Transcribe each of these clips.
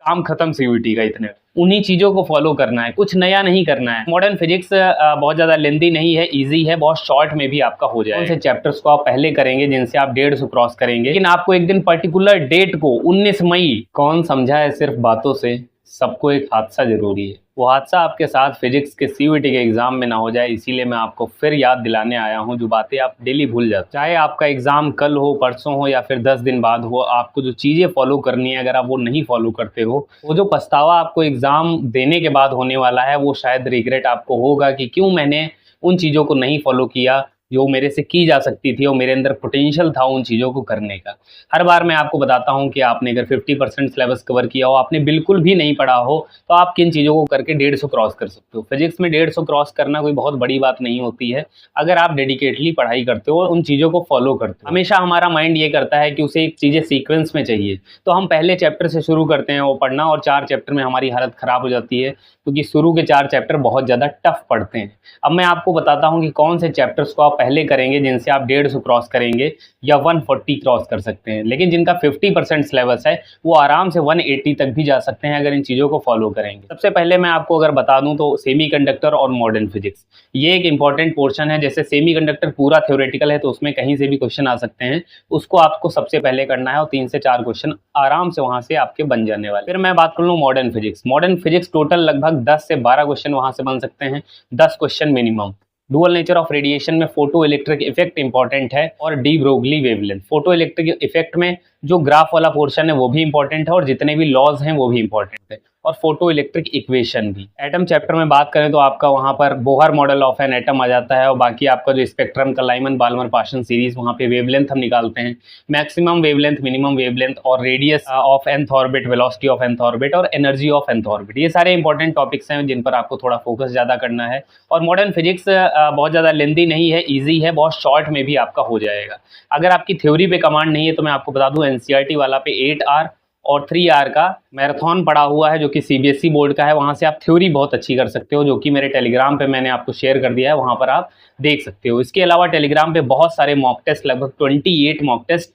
काम खत्म सीयूईटी का इतने। उन्हीं चीज़ों को फॉलो करना है, कुछ नया नहीं करना है। मॉडर्न फिजिक्स बहुत ज़्यादा लेंदी नहीं है, इजी है, बहुत शॉर्ट में भी आपका हो जाएगा। कौन से चैप्टर्स को आप पहले करेंगे जिनसे आप 150 क्रॉस करेंगे, लेकिन आपको एक दिन पर्टिकुलर डेट को 19 मई, कौन समझा है सिर्फ बातों से, सबको एक हादसा जरूरी है। वो हादसा आपके साथ फिजिक्स के सीयूईटी के एग्जाम में ना हो जाए, इसीलिए मैं आपको फिर याद दिलाने आया हूँ जो बातें आप डेली भूल जाते। चाहे आपका एग्जाम कल हो, परसों हो या फिर 10 दिन बाद हो, आपको जो चीज़ें फॉलो करनी है अगर आप वो नहीं फॉलो करते हो, वो जो पछतावा आपको एग्जाम देने के बाद होने वाला है, वो शायद रिग्रेट आपको होगा कि क्यों मैंने उन चीज़ों को नहीं फॉलो किया जो मेरे से की जा सकती थी और मेरे अंदर पोटेंशियल था उन चीज़ों को करने का। हर बार मैं आपको बताता हूं कि आपने अगर 50% सिलेबस कवर किया हो, आपने बिल्कुल भी नहीं पढ़ा हो, तो आप किन चीज़ों को करके 150 क्रॉस कर सकते हो। फिजिक्स में 150 क्रॉस करना कोई बहुत बड़ी बात नहीं होती है अगर आप डेडिकेटली पढ़ाई करते हो और उन चीज़ों को फॉलो करते हो। हमेशा हमारा माइंड ये करता है कि उसे चीज़ें सीक्वेंस में चाहिए, तो हम पहले चैप्टर से शुरू करते हैं वो पढ़ना और 4 चैप्टर में हमारी हालत ख़राब हो जाती है क्योंकि शुरू के 4 चैप्टर बहुत ज़्यादा टफ पढ़ते हैं। अब मैं आपको बताता हूँ कि कौन से चैप्टर्स को आप पहले करेंगे जिनसे आप 150 क्रॉस करेंगे या 140 क्रॉस कर सकते हैं, लेकिन जिनका 50% सिलेबस है वो आराम से 180 तक भी जा सकते हैं अगर इन चीज़ों को फॉलो करेंगे। सबसे पहले मैं आपको अगर बता दूं तो सेमीकंडक्टर और मॉडर्न फिजिक्स, ये एक इंपॉर्टेंट पोर्शन है। जैसे सेमीकंडक्टर पूरा थ्योरेटिकल है तो उसमें कहीं से भी क्वेश्चन आ सकते हैं, उसको आपको सबसे पहले करना है और 3 से 4 क्वेश्चन आराम से वहां से आपके बन जाने वाले। फिर मैं बात कर लूँ modern physics. Modern physics total लगभग 10 से 12 क्वेश्चन वहां से बन सकते हैं, 10 question minimum. Dual nature of radiation में फोटो इलेक्ट्रिक इफेक्ट इंपॉर्टेंट है और de Broglie wavelength. Photo electric effect में जो ग्राफ वाला पोर्शन है वो भी इंपॉर्टेंट है और जितने भी लॉज हैं वो भी इंपॉर्टेंट है, और फोटो इलेक्ट्रिक इक्वेशन भी। एटम चैप्टर में बात करें तो आपका वहां पर Bohr model of an atom आ जाता है और बाकी आपका जो स्पेक्ट्रम का लाइमन बाल्मर पार्शन सीरीज, वहां पे वेवलेंथ हम निकालते हैं, मैक्सिमम वेवलेंथ, मिनिमम वेवलेंथ और radius of nth orbit, velocity of nth orbit और एनर्जी ऑफ nth ऑर्बिट। ये सारे इंपॉर्टेंट टॉपिक्स हैं जिन पर आपको थोड़ा फोकस ज़्यादा करना है। और मॉडर्न फिजिक्स बहुत ज़्यादा लेंदी नहीं है, ईजी है, बहुत शॉर्ट में भी आपका हो जाएगा। अगर आपकी थ्योरी पे कमांड नहीं है तो मैं आपको बता दूं एनसीईआरटी वाला पे 8 आवर और 3 आवर का मैराथन पड़ा हुआ है जो कि सीबीएसई बोर्ड का है, वहां से आप थ्योरी बहुत अच्छी कर सकते हो, जो कि मेरे टेलीग्राम पे मैंने आपको शेयर कर दिया है, वहां पर आप देख सकते हो। इसके अलावा टेलीग्राम पे बहुत सारे मॉक टेस्ट, लगभग 28 मॉक टेस्ट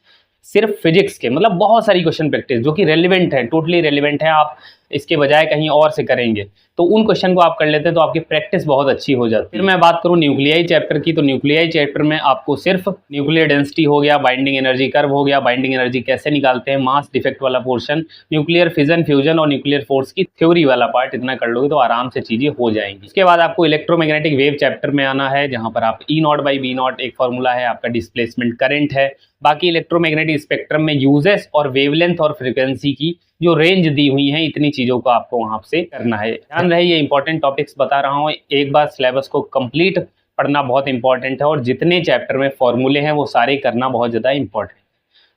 सिर्फ फिजिक्स के, मतलब बहुत सारी क्वेश्चन प्रैक्टिस जो कि रेलिवेंट है, टोटली रेलिवेंट है। आप इसके बजाय कहीं और से करेंगे तो उन क्वेश्चन को आप कर लेते हैं तो आपकी प्रैक्टिस बहुत अच्छी हो जाती है। फिर मैं बात करूं न्यूक्लियाई चैप्टर की, तो न्यूक्लियाई चैप्टर में आपको सिर्फ न्यूक्लियर डेंसिटी हो गया, बाइंडिंग एनर्जी कर्व हो गया, बाइंडिंग एनर्जी कैसे निकालते हैं, मास डिफेक्ट वाला पोर्शन, न्यूक्लियर फिजन फ्यूजन और न्यूक्लियर फोर्स की थ्योरी वाला पार्ट, इतना कर लोगे तो आराम से चीजें हो जाएंगी। इसके बाद आपको इलेक्ट्रोमैग्नेटिक वेव चैप्टर में आना है, जहां पर आप E0/B0 एक फॉर्मूला है, आपका डिस्प्लेसमेंट करंट है। बाकी इलेक्ट्रोमैग्नेटिक स्पेक्ट्रम में यूजेस और वेवलेंथ और फ्रीक्वेंसी की जो रेंज दी हुई है, इतनी चीज़ों को आपको वहाँ से करना है। ध्यान रहे ये इंपॉर्टेंट टॉपिक्स बता रहा हूँ, एक बार सिलेबस को कंप्लीट पढ़ना बहुत इंपॉर्टेंट है और जितने चैप्टर में फॉर्मूले हैं वो सारे करना बहुत ज़्यादा इंपॉर्टेंट है।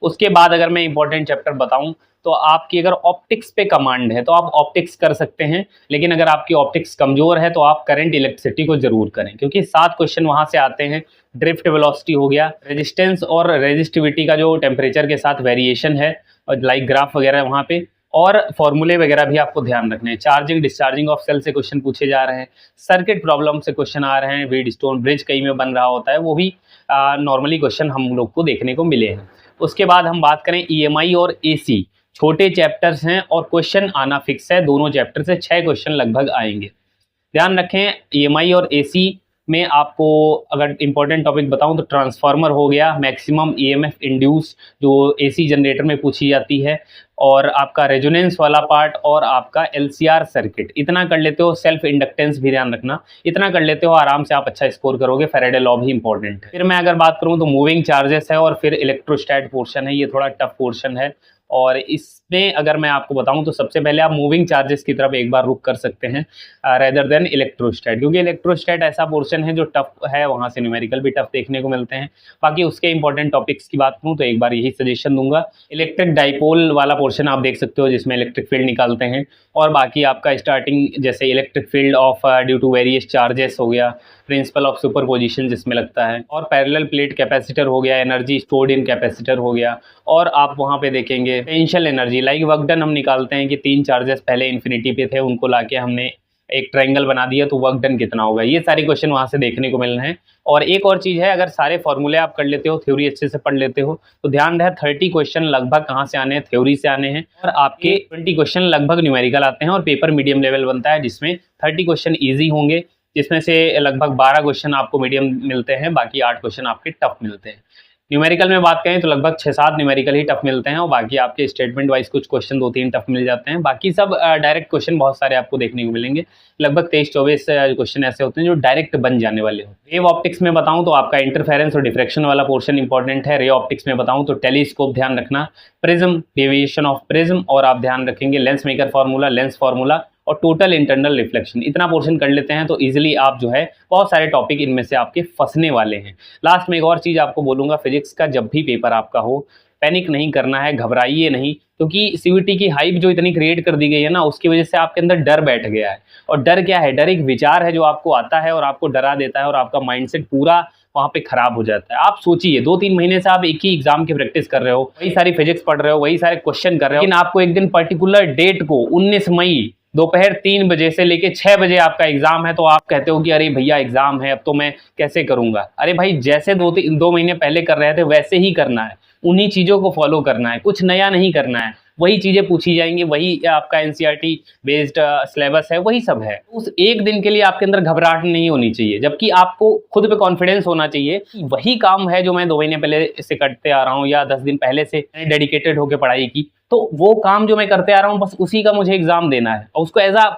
उसके बाद अगर मैं इंपॉर्टेंट चैप्टर बताऊं तो आपकी अगर ऑप्टिक्स पे कमांड है तो आप ऑप्टिक्स कर सकते हैं, लेकिन अगर आपकी ऑप्टिक्स कमजोर है तो आप करंट इलेक्ट्रिसिटी को जरूर करें, क्योंकि 7 क्वेश्चन वहां से आते हैं। ड्रिफ्ट वेलोसिटी हो गया, रेजिस्टेंस और रेजिस्टिविटी का जो टेम्परेचर के साथ वेरिएशन है और लाइक ग्राफ वगैरह वहाँ पे, और फॉर्मूले वगैरह भी आपको ध्यान रखने हैं। चार्जिंग डिस्चार्जिंग ऑफ सेल से क्वेश्चन पूछे जा रहे हैं, सर्किट प्रॉब्लम से क्वेश्चन आ रहे हैं, व्हीटस्टोन ब्रिज कई में बन रहा होता है, वो भी नॉर्मली क्वेश्चन हम लोग को देखने को मिले हैं। उसके बाद हम बात करें ईएमआई और एसी, छोटे चैप्टर्स हैं और क्वेश्चन आना फिक्स है, दोनों चैप्टर से 6 क्वेश्चन लगभग आएंगे। ध्यान रखें ईएमआई और एसी में आपको अगर इंपॉर्टेंट टॉपिक बताऊं तो ट्रांसफार्मर हो गया, मैक्सिमम ईएमएफ इंड्यूस जो एसी जनरेटर में पूछी जाती है, और आपका रेजोनेंस वाला पार्ट और आपका एलसीआर सर्किट, इतना कर लेते हो। सेल्फ इंडक्टेंस भी ध्यान रखना, इतना कर लेते हो आराम से आप अच्छा स्कोर करोगे। फैराडे लॉ भी इंपॉर्टेंट है। फिर मैं अगर बात करूं तो मूविंग चार्जेस है और फिर इलेक्ट्रोस्टैट पोर्शन है, ये थोड़ा टफ पोर्शन है। और इसमें अगर मैं आपको बताऊं तो सबसे पहले आप मूविंग चार्जेस की तरफ एक बार रुक कर सकते हैं रेदर देन इलेक्ट्रोस्टैट, क्योंकि इलेक्ट्रोस्टैट ऐसा पोर्शन है जो टफ है, वहां से न्यूमेरिकल भी टफ देखने को मिलते हैं। बाकी उसके इंपॉर्टेंट टॉपिक्स की बात करूं तो एक बार यही सजेशन दूंगा। इलेक्ट्रिक डाइपोल वाला पोर्शन आप देख सकते हो जिसमें इलेक्ट्रिक फील्ड निकालते हैं, और बाकी आपका स्टार्टिंग जैसे electric field of due to various charges हो गया, प्रिंसिपल ऑफ सुपरपोजिशन जिसमें लगता है, और पैरेलल प्लेट कैपेसिटर हो गया, एनर्जी स्टोर्ड इन कैपेसिटर हो गया, और आप वहां पे देखेंगे potential energy like work done हम निकालते हैं कि 3 चार्जेस पहले इन्फिनिटी पे थे, उनको लाके हमने एक ट्रायंगल बना दिया तो वर्क डन कितना होगा, ये सारे क्वेश्चन वहाँ से देखने को मिल रहे हैं। और एक और चीज़ है, अगर सारे फॉर्मूले आप कर लेते हो, थ्योरी अच्छे से पढ़ लेते हो, तो ध्यान रहे 30 क्वेश्चन लगभग कहाँ से आने हैं, थ्योरी से आने हैं, और आपके 20 क्वेश्चन लगभग न्यूमेरिकल आते हैं, और पेपर मीडियम लेवल बनता है जिसमें 30 क्वेश्चन ईजी होंगे, जिसमें से लगभग 12 क्वेश्चन आपको मीडियम मिलते हैं, बाकी 8 क्वेश्चन आपके टफ मिलते हैं। न्यूमेरिकल में बात करें तो लगभग 6-7 न्यूमेरिकल ही टफ मिलते हैं, और बाकी आपके स्टेटमेंट वाइज कुछ क्वेश्चन 2-3 टफ मिल जाते हैं, बाकी सब डायरेक्ट क्वेश्चन बहुत सारे आपको देखने को मिलेंगे। लगभग 23-24 क्वेश्चन ऐसे होते हैं जो डायरेक्ट बन जाने वाले होते हैं। वेव ऑप्टिक्स में बताऊं तो आपका इंटरफेरेंस और डिफ्रेक्शन वाला पोर्शन इंपॉर्टेंट है। रे ऑप्टिक्स में बताऊं तो टेलीस्कोप ध्यान रखना, प्रिज्म, डेविएशन ऑफ प्रिज्म, और आप ध्यान रखेंगे lens maker formula, lens formula और टोटल इंटरनल रिफ्लेक्शन। इतना पोर्शन कर लेते हैं तो इजीली आप जो है बहुत सारे टॉपिक इनमें से आपके फंसने वाले हैं। लास्ट में एक और चीज़ आपको बोलूँगा, फिजिक्स का जब भी पेपर आपका हो, पैनिक नहीं करना है, घबराइए नहीं, क्योंकि सीयूईटी की हाइप जो इतनी क्रिएट कर दी गई है ना, उसकी वजह से आपके अंदर डर बैठ गया है। और डर क्या है? डर एक विचार है जो आपको आता है और आपको डरा देता है, और आपका माइंडसेट पूरा वहाँ पे खराब हो जाता है। आप सोचिए 2-3 महीने से आप एक ही एग्जाम की प्रैक्टिस कर रहे हो, वही सारी फिजिक्स पढ़ रहे हो, वही सारे क्वेश्चन कर रहे हो, लेकिन आपको एक दिन पर्टिकुलर डेट को 19 मई दोपहर 3 बजे से लेके 6 बजे आपका एग्जाम है, तो आप कहते हो कि अरे भैया एग्जाम है, अब तो मैं कैसे करूंगा। अरे भाई, जैसे 2 महीने पहले कर रहे थे वैसे ही करना है, उन्हीं चीज़ों को फॉलो करना है, कुछ नया नहीं करना है। वही चीज़ें पूछी जाएंगी, वही आपका एनसीईआरटी बेस्ड सिलेबस है, वही सब है। उस एक दिन के लिए आपके अंदर घबराहट नहीं होनी चाहिए, जबकि आपको खुद पे कॉन्फिडेंस होना चाहिए कि वही काम है जो मैं 2 महीने पहले से करते आ रहा हूँ, या 10 दिन पहले से मैंने डेडिकेटेड होकर पढ़ाई की, तो वो काम जो मैं करते आ रहा हूँ बस उसी का मुझे एग्जाम देना है। और उसको एज अ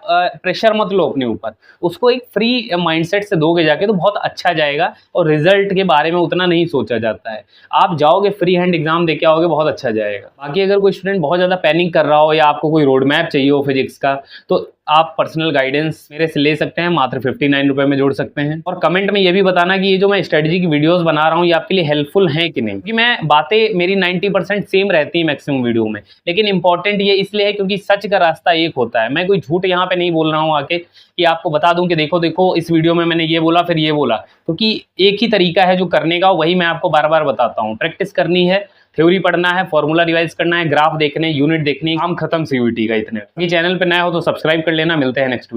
प्रेशर मत लो अपने ऊपर, उसको एक फ्री माइंडसेट से दोगे जाके तो बहुत अच्छा जाएगा, और रिजल्ट के बारे में उतना नहीं सोचा जाता है। आप जाओगे फ्री हैंड एग्जाम देके आओगे, बहुत अच्छा जाएगा। बाकी अगर कोई स्टूडेंट बहुत ज़्यादा पैनिक कर रहा हो, या आपको कोई रोड मैप चाहिए हो फिजिक्स का, तो आप पर्सनल गाइडेंस मेरे से ले सकते हैं, मात्र 59 रुपये में जोड़ सकते हैं। और कमेंट में ये भी बताना कि ये जो मैं स्ट्रेटजी की वीडियोस बना रहा हूँ ये आपके लिए हेल्पफुल हैं कि नहीं, क्योंकि मैं बातें मेरी 90% सेम रहती है मैक्सिमम वीडियो में, लेकिन इंपॉर्टेंट ये इसलिए है क्योंकि सच का रास्ता एक होता है। मैं कोई झूठ यहाँ पे नहीं बोल रहा हूँ आके कि आपको बता दूं कि देखो देखो इस वीडियो में मैंने ये बोला फिर ये बोला, क्योंकि एक ही तरीका है जो करने का, वही मैं आपको बार बार बताता हूँ। प्रैक्टिस करनी है, थ्योरी पढ़ना है, फॉर्मूला रिवाइज करना है, ग्राफ देखने, यूनिट देखनी, काम खत्म सीयूईटी का। इतने चैनल पे नया हो तो सब्सक्राइब कर लेना। मिलते हैं नेक्स्ट वीडियो।